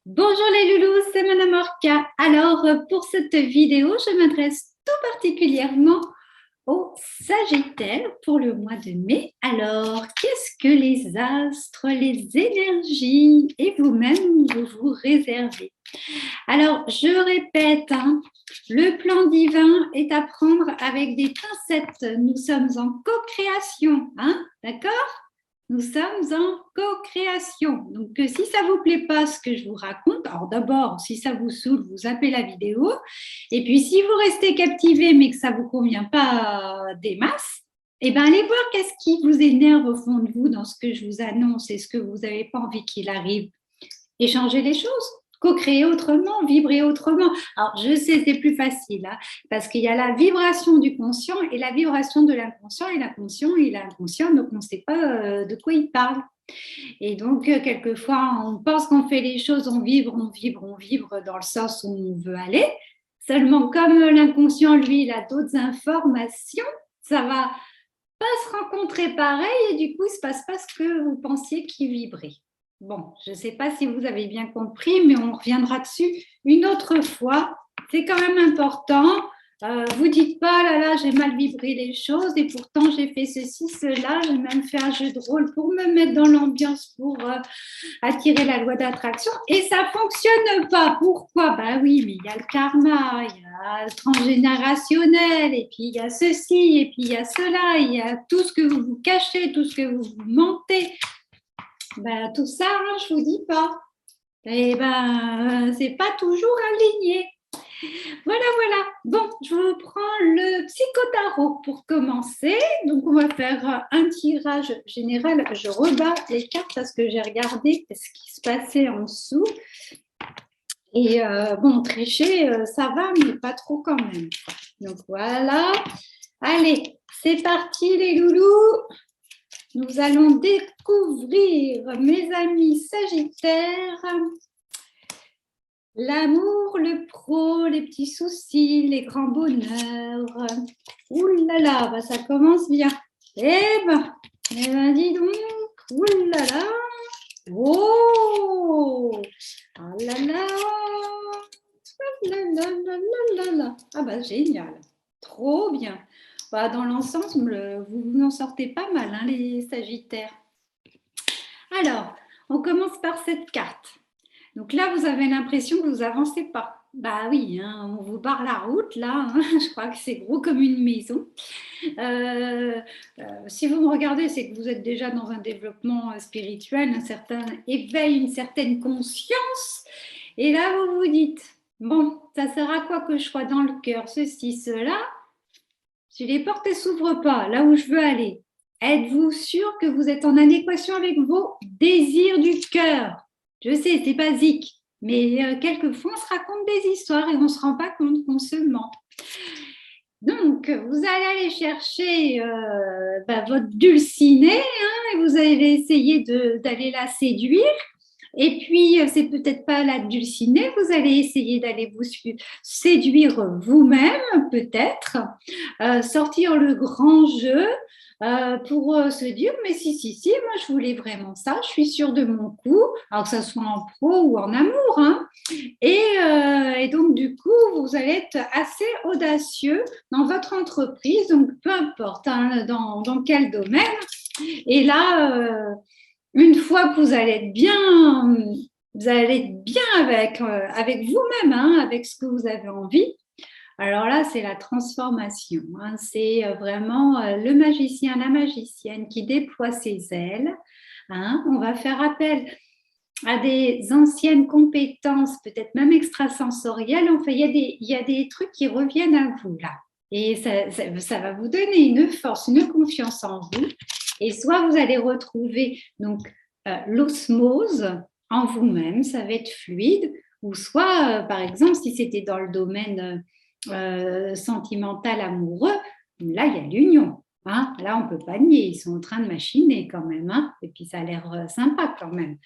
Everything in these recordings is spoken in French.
Bonjour les loulous, c'est Madame Orca. Alors, pour cette vidéo, je m'adresse tout particulièrement aux Sagittaires pour le mois de mai. Alors, qu'est-ce que les astres, les énergies et vous-même vous réservez? Alors, je répète, le plan divin est à prendre avec des pincettes. Nous sommes en co-création, d'accord? Nous sommes en co-création. Donc, si ça ne vous plaît pas ce que je vous raconte, alors d'abord, si ça vous saoule, vous zappez la vidéo. Et puis, si vous restez captivé, mais que ça ne vous convient pas des masses, eh bien, allez voir qu'est-ce qui vous énerve au fond de vous dans ce que je vous annonce et ce que vous n'avez pas envie qu'il arrive. Et changer les choses, co-créer autrement, vibrer autrement. Alors, je sais, c'est plus facile, parce qu'il y a la vibration du conscient et la vibration de l'inconscient, et l'inconscient et l'inconscient, donc on ne sait pas de quoi il parle. Et donc, quelquefois, on pense qu'on fait les choses, on vibre dans le sens où on veut aller. Seulement, comme l'inconscient, lui, il a d'autres informations, ça va pas se rencontrer pareil et du coup, il ne se passe pas ce que vous pensiez qu'il vibrait. Bon, je ne sais pas si vous avez bien compris, mais on reviendra dessus une autre fois. C'est quand même important. Vous dites pas, là, là, j'ai mal vibré les choses et pourtant j'ai fait ceci, cela. J'ai même fait un jeu de rôle pour me mettre dans l'ambiance, pour attirer la loi d'attraction et ça fonctionne pas. Pourquoi? Ben oui, mais il y a le karma, il y a le transgénérationnel, et puis il y a ceci, et puis il y a cela, il y a tout ce que vous vous cachez, tout ce que vous vous mentez. Ben, tout ça, je vous dis pas. Et ben, c'est pas toujours aligné. Voilà, voilà. Bon, je vous prends le psychotarot pour commencer. Donc, on va faire un tirage général. Je rebats les cartes parce que j'ai regardé ce qui se passait en dessous. Et bon, tricher, ça va, mais pas trop quand même. Donc, voilà. Allez, c'est parti les loulous. Nous allons découvrir, mes amis Sagittaires, l'amour, le pro, les petits soucis, les grands bonheurs. Ouh là là, bah ça commence bien. Eh ben dis donc. Ouh là là. Oh. Ah là là. Ah là là là là là. Ah bah génial. Trop bien. Bah, dans l'ensemble, vous en sortez pas mal, les Sagittaires. Alors, on commence par cette carte. Donc là, vous avez l'impression que vous avancez pas. Bah oui, on vous barre la route là. Je crois que c'est gros comme une maison. Si vous me regardez, c'est que vous êtes déjà dans un développement spirituel, un certain éveil, une certaine conscience. Et là, vous vous dites, bon, ça sert à quoi que je sois dans le cœur, ceci, cela, si les portes ne s'ouvrent pas là où je veux aller, êtes-vous sûr que vous êtes en adéquation avec vos désirs du cœur? Je sais, c'est basique, mais quelquefois on se raconte des histoires et on ne se rend pas compte qu'on se ment. Donc, vous allez aller chercher votre dulcinée et vous allez essayer d'aller la séduire. Et puis, c'est peut-être pas la dulcinée, vous allez essayer d'aller vous séduire vous-même, peut-être, sortir le grand jeu pour se dire, mais si, moi je voulais vraiment ça, je suis sûre de mon coup, alors que ça soit en pro ou en amour. Et donc, du coup, vous allez être assez audacieux dans votre entreprise, donc peu importe dans quel domaine. Et là, une fois que vous allez être bien, avec vous-même, avec ce que vous avez envie. Alors là, c'est la transformation. C'est vraiment le magicien, la magicienne qui déploie ses ailes. On va faire appel à des anciennes compétences, peut-être même extrasensorielles. Enfin, il y a des trucs qui reviennent à vous là. Et ça va vous donner une force, une confiance en vous. Et soit vous allez retrouver donc l'osmose en vous-même, ça va être fluide, ou soit, par exemple, si c'était dans le domaine sentimental, amoureux, là, il y a l'union. Là, on ne peut pas nier, ils sont en train de machiner quand même, et puis ça a l'air sympa quand même.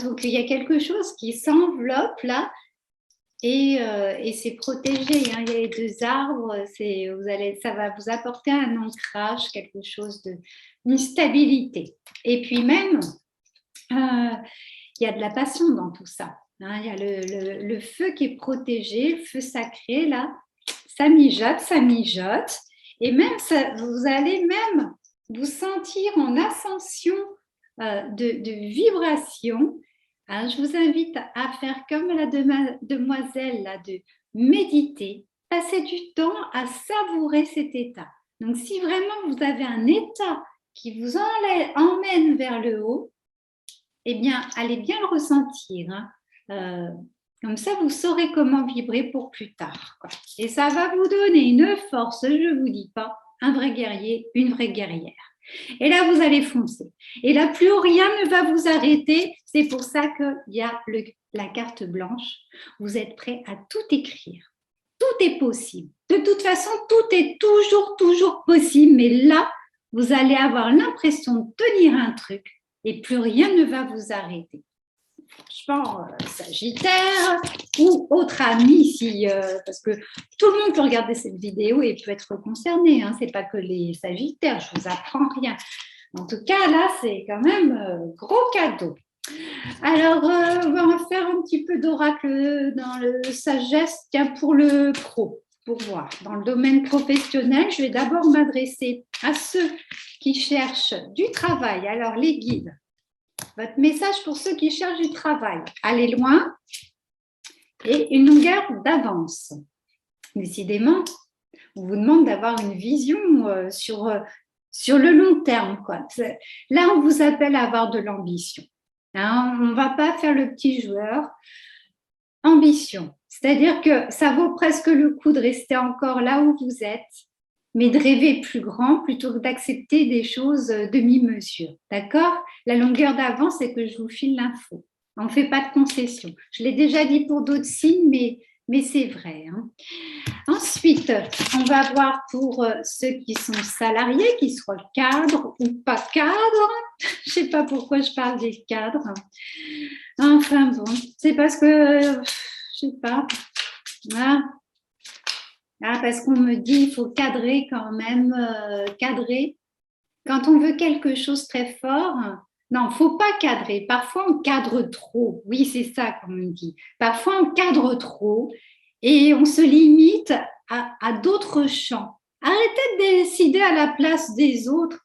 Donc, il y a quelque chose qui s'enveloppe là, et c'est protégé. Il y a les deux arbres, ça va vous apporter un ancrage, quelque chose une stabilité. Et puis même, il y a de la passion dans tout ça. Hein, il y a le feu qui est protégé, le feu sacré, là, ça mijote, ça mijote. Et même, vous allez même vous sentir en ascension de vibration. Hein, je vous invite à faire comme la demoiselle, là, de méditer, passer du temps à savourer cet état. Donc, si vraiment vous avez un état qui vous emmène vers le haut, eh bien, allez bien le ressentir. Hein. Comme ça, vous saurez comment vibrer pour plus tard. Quoi. Et ça va vous donner une force, je ne vous dis pas, un vrai guerrier, une vraie guerrière. Et là, vous allez foncer. Et là, plus rien ne va vous arrêter. C'est pour ça qu'il y a la carte blanche. Vous êtes prêt à tout écrire. Tout est possible. De toute façon, tout est toujours possible. Mais là, vous allez avoir l'impression de tenir un truc et plus rien ne va vous arrêter. Franchement, Sagittaire ou autre ami, parce que tout le monde peut regarder cette vidéo et peut être concerné. Hein, ce n'est pas que les Sagittaires, je ne vous apprends rien. En tout cas, là, c'est quand même gros cadeau. Alors, on va faire un petit peu d'oracle dans le sagesse, tiens, pour le pro, pour voir. Dans le domaine professionnel, je vais d'abord m'adresser à ceux qui cherchent du travail. Alors, les guides. Votre message pour ceux qui cherchent du travail, aller loin et une longueur d'avance. Décidément, on vous demande d'avoir une vision sur le long terme. Quoi. Là, on vous appelle à avoir de l'ambition. Hein, on ne va pas faire le petit joueur. Ambition, c'est-à-dire que ça vaut presque le coup de rester encore là où vous êtes, mais de rêver plus grand plutôt que d'accepter des choses demi-mesure. D'accord? La longueur d'avance, c'est que je vous file l'info. On ne fait pas de concession. Je l'ai déjà dit pour d'autres signes, mais c'est vrai. Hein. Ensuite, on va voir pour ceux qui sont salariés, qui soient cadres ou pas cadres. Je ne sais pas pourquoi je parle des cadres. Enfin bon, c'est parce que, je ne sais pas. Ah. Ah, parce qu'on me dit qu'il faut cadrer quand même, cadrer. Quand on veut quelque chose très fort, non, il ne faut pas cadrer. Parfois, on cadre trop. Oui, c'est ça qu'on me dit. Parfois, on cadre trop et on se limite à d'autres champs. Arrêtez de décider à la place des autres,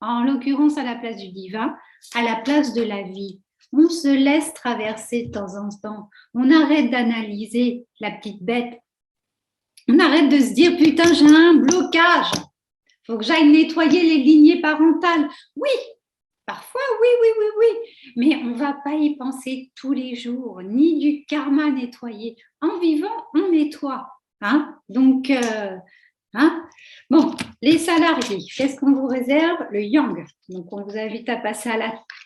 en l'occurrence à la place du divin, à la place de la vie. On se laisse traverser de temps en temps. On arrête d'analyser la petite bête. On arrête de se dire, putain, j'ai un blocage. Il faut que j'aille nettoyer les lignées parentales. Oui, parfois, oui. Mais on ne va pas y penser tous les jours, ni du karma nettoyer. En vivant, on nettoie. Hein. Donc, bon, les salariés, qu'est-ce qu'on vous réserve? Le yang. Donc, on vous invite à passer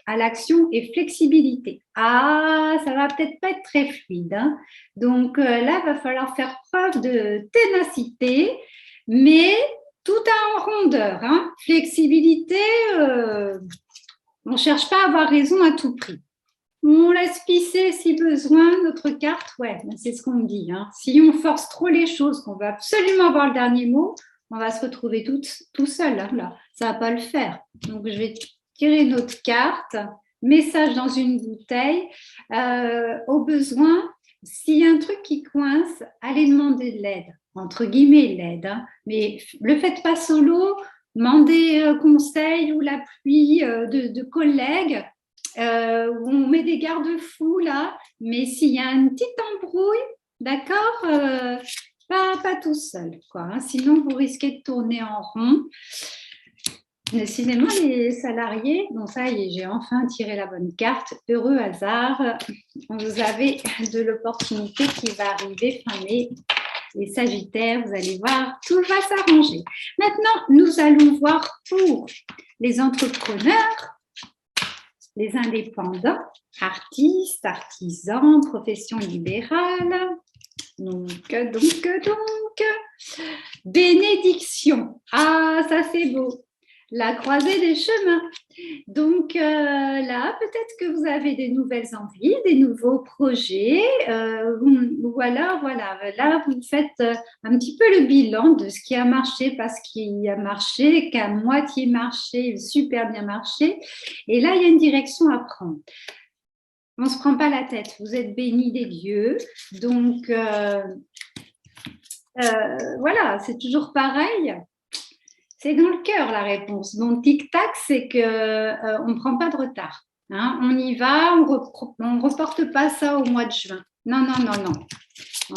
à l'action et flexibilité. Ah, ça va peut-être pas être très fluide. Hein. Donc, là, il va falloir faire preuve de ténacité, mais tout en rondeur. Hein. Flexibilité, on ne cherche pas à avoir raison à tout prix. On laisse pisser si besoin notre carte, ouais, c'est ce qu'on me dit. Hein. Si on force trop les choses, qu'on veut absolument avoir le dernier mot, on va se retrouver tout seul. Hein, là. Ça ne va pas le faire. Donc, je vais tirer notre carte, message dans une bouteille. Au besoin, s'il y a un truc qui coince, allez demander de l'aide, entre guillemets l'aide. Hein. Mais le faites pas solo, demandez conseil ou l'appui de collègues. On met des garde-fous là, mais s'il y a une petite embrouille, d'accord, pas tout seul, quoi. Hein, sinon, vous risquez de tourner en rond. Décidément, les salariés, bon ça y est, j'ai enfin tiré la bonne carte. Heureux hasard, vous avez de l'opportunité qui va arriver fin mai. Les Sagittaires, vous allez voir, tout va s'arranger. Maintenant, nous allons voir pour les entrepreneurs, les indépendants, artistes, artisans, profession libérale. Donc, bénédiction. Ah, ça c'est beau. La croisée des chemins. Donc là, peut-être que vous avez des nouvelles envies, des nouveaux projets, ou alors, voilà, là, vous faites un petit peu le bilan de ce qui a marché, pas ce qui a marché, qu'à moitié marché, super bien marché. Et là, il y a une direction à prendre. on ne se prend pas la tête. Vous êtes bénis des dieux. Donc, voilà, c'est toujours pareil. C'est dans le cœur la réponse. Donc, tic-tac, c'est qu'on ne prend pas de retard. Hein. On y va, on ne reporte pas ça au mois de juin. Non, non, non, non.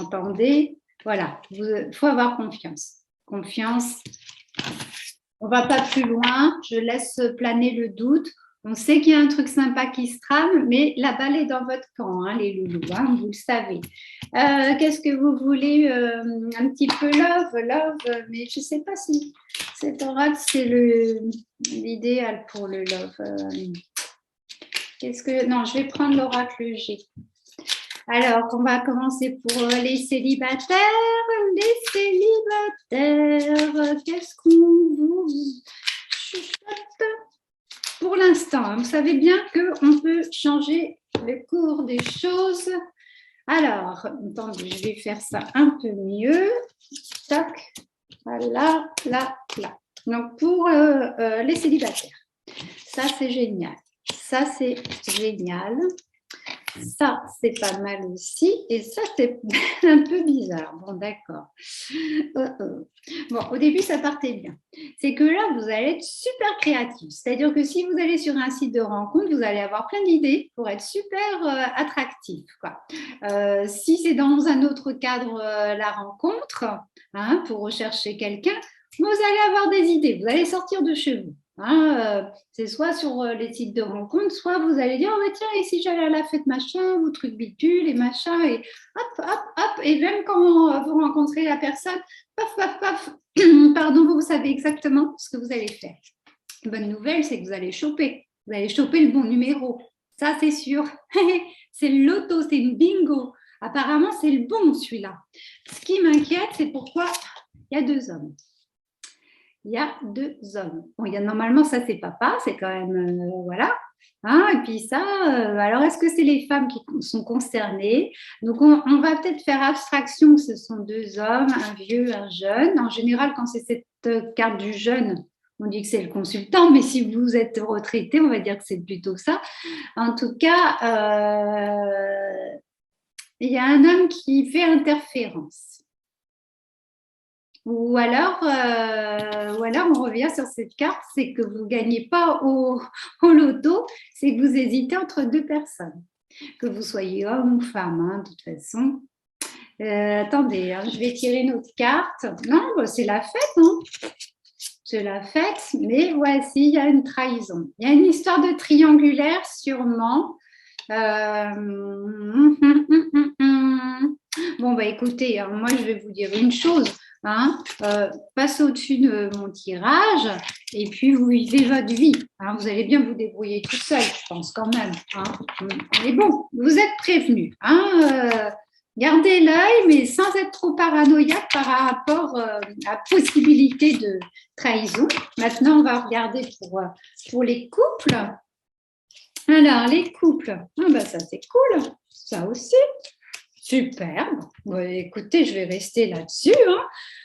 Entendez? Voilà, il faut avoir confiance. Confiance. On ne va pas plus loin. Je laisse planer le doute. On sait qu'il y a un truc sympa qui se trame, mais la balle est dans votre camp, hein, les loulous, hein, vous le savez. Qu'est-ce que vous voulez? Un petit peu love, mais je ne sais pas si cet oracle, c'est l'idéal pour le love. Non, je vais prendre l'oracle G. Alors, on va commencer pour les célibataires. Les célibataires, qu'est-ce qu'on vous chuchote? Pour l'instant, vous savez bien qu'on peut changer le cours des choses. Alors, attendez, je vais faire ça un peu mieux. Tac, voilà, là. Donc, pour les célibataires, ça, c'est génial. Ça, c'est génial. Ça, c'est pas mal aussi. Et ça, c'est un peu bizarre. Bon, d'accord. Bon, au début, ça partait bien. C'est que là, vous allez être super créatif. C'est-à-dire que si vous allez sur un site de rencontre, vous allez avoir plein d'idées pour être super attractif, quoi. Si c'est dans un autre cadre, la rencontre, hein, pour rechercher quelqu'un, vous allez avoir des idées. Vous allez sortir de chez vous. Hein, c'est soit sur les sites de rencontres, soit vous allez dire, oh, tiens, et si j'allais à la fête machin, ou truc bidule, et machin, et hop, et même quand vous rencontrez la personne, paf, pardon, vous savez exactement ce que vous allez faire. Bonne nouvelle, c'est que vous allez choper le bon numéro, ça c'est sûr, c'est le loto, c'est une bingo, apparemment c'est le bon celui-là. Ce qui m'inquiète, c'est pourquoi il y a 2 hommes. Il y a 2 hommes. Bon, normalement, ça, c'est papa, c'est quand même, voilà. Hein, et puis ça, alors est-ce que c'est les femmes qui sont concernées? Donc, on va peut-être faire abstraction que ce sont 2 hommes, un vieux, un jeune. En général, quand c'est cette carte du jeune, on dit que c'est le consultant, mais si vous êtes retraité, on va dire que c'est plutôt ça. En tout cas, il y a un homme qui fait interférence. Ou alors, on revient sur cette carte, c'est que vous ne gagnez pas au loto, c'est que vous hésitez entre 2 personnes, que vous soyez homme ou femme, hein, de toute façon. Attendez, hein, je vais tirer une autre carte. Non, c'est la fête, hein. C'est la fête, mais voici, il y a une trahison. Il y a une histoire de triangulaire, sûrement. Bon, bah écoutez, hein, moi, je vais vous dire une chose. Hein, passez au-dessus de mon tirage et puis vous vivez votre vie. Hein, vous allez bien vous débrouiller tout seul, je pense quand même. Hein. Mais bon, vous êtes prévenus. Hein, gardez l'œil, mais sans être trop paranoïaque par rapport à la possibilité de trahison. Maintenant, on va regarder pour les couples. Alors, les couples, ça c'est cool, ça aussi. Superbe. Bon, écoutez, je vais rester là-dessus. Hein.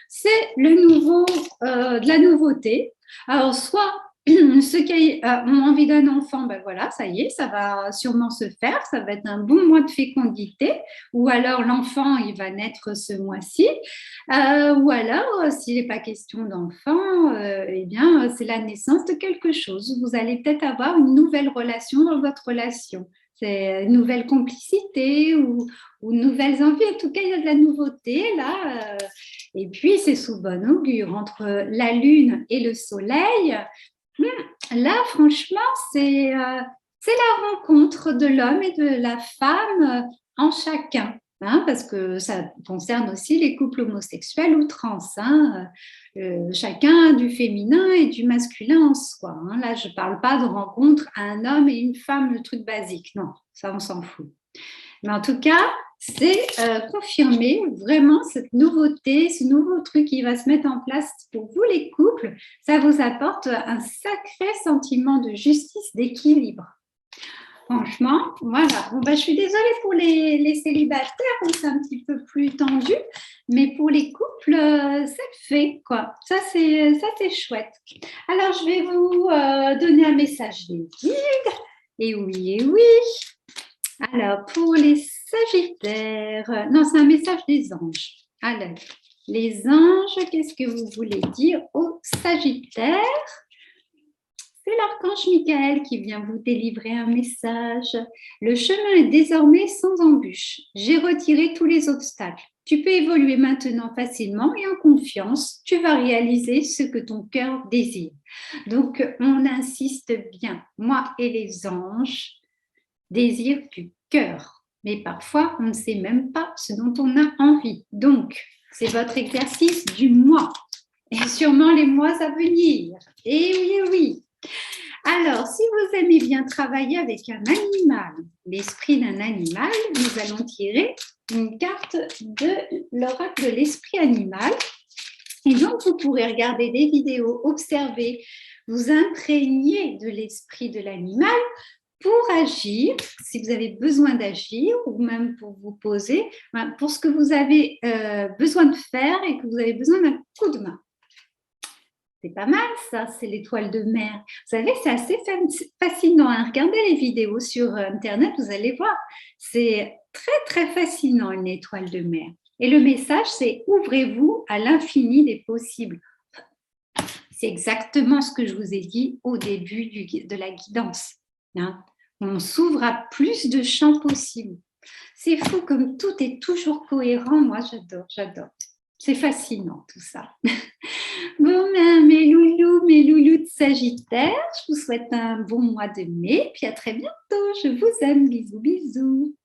C'est de la nouveauté. Alors, soit ceux qui ont envie d'un enfant, ben voilà, ça y est, ça va sûrement se faire. Ça va être un bon mois de fécondité. Ou alors, l'enfant, il va naître ce mois-ci. Ou alors, s'il n'est pas question d'enfant, eh bien, c'est la naissance de quelque chose. Vous allez peut-être avoir une nouvelle relation dans votre relation. C'est une nouvelle complicité ou nouvelles envies. En tout cas, il y a de la nouveauté là. Et puis, c'est sous bon augure entre la lune et le soleil. Là, franchement, c'est la rencontre de l'homme et de la femme en chacun. Hein, parce que ça concerne aussi les couples homosexuels ou trans. Hein, chacun du féminin et du masculin en soi. Hein. Là, je ne parle pas de rencontre à un homme et une femme, le truc basique. Non, ça, on s'en fout. Mais en tout cas, c'est confirmé vraiment cette nouveauté, ce nouveau truc qui va se mettre en place pour vous les couples. Ça vous apporte un sacré sentiment de justice, d'équilibre. Franchement, voilà. Bon, je suis désolée pour les célibataires, c'est un petit peu plus tendu, mais pour les couples, ça le fait, quoi. Ça, c'est chouette. Alors, je vais vous donner un message des guides. Et oui, Alors, pour les Sagittaires, non, c'est un message des anges. Alors, les anges, qu'est-ce que vous voulez dire aux Sagittaires? C'est l'archange Michael qui vient vous délivrer un message. Le chemin est désormais sans embûche. J'ai retiré tous les obstacles. Tu peux évoluer maintenant facilement et en confiance. Tu vas réaliser ce que ton cœur désire. Donc, on insiste bien. Moi et les anges désirent du cœur. Mais parfois, on ne sait même pas ce dont on a envie. Donc, c'est votre exercice du mois. Et sûrement les mois à venir. Et oui, oui. Alors, si vous aimez bien travailler avec un animal, l'esprit d'un animal, nous allons tirer une carte de l'oracle de l'esprit animal. Et donc, vous pourrez regarder des vidéos, observer, vous imprégner de l'esprit de l'animal pour agir, si vous avez besoin d'agir ou même pour vous poser, pour ce que vous avez besoin de faire et que vous avez besoin d'un coup de main. C'est pas mal ça, c'est l'étoile de mer. Vous savez, c'est assez fascinant. Hein. Regardez les vidéos sur Internet, vous allez voir. C'est très, très fascinant, une étoile de mer. Et le message, c'est ouvrez-vous à l'infini des possibles. C'est exactement ce que je vous ai dit au début de la guidance. Hein. On s'ouvre à plus de champs possibles. C'est fou comme tout est toujours cohérent. Moi, j'adore, j'adore. C'est fascinant tout ça. Bon, mes loulous de Sagittaire, je vous souhaite un bon mois de mai, puis à très bientôt. Je vous aime. Bisous, bisous.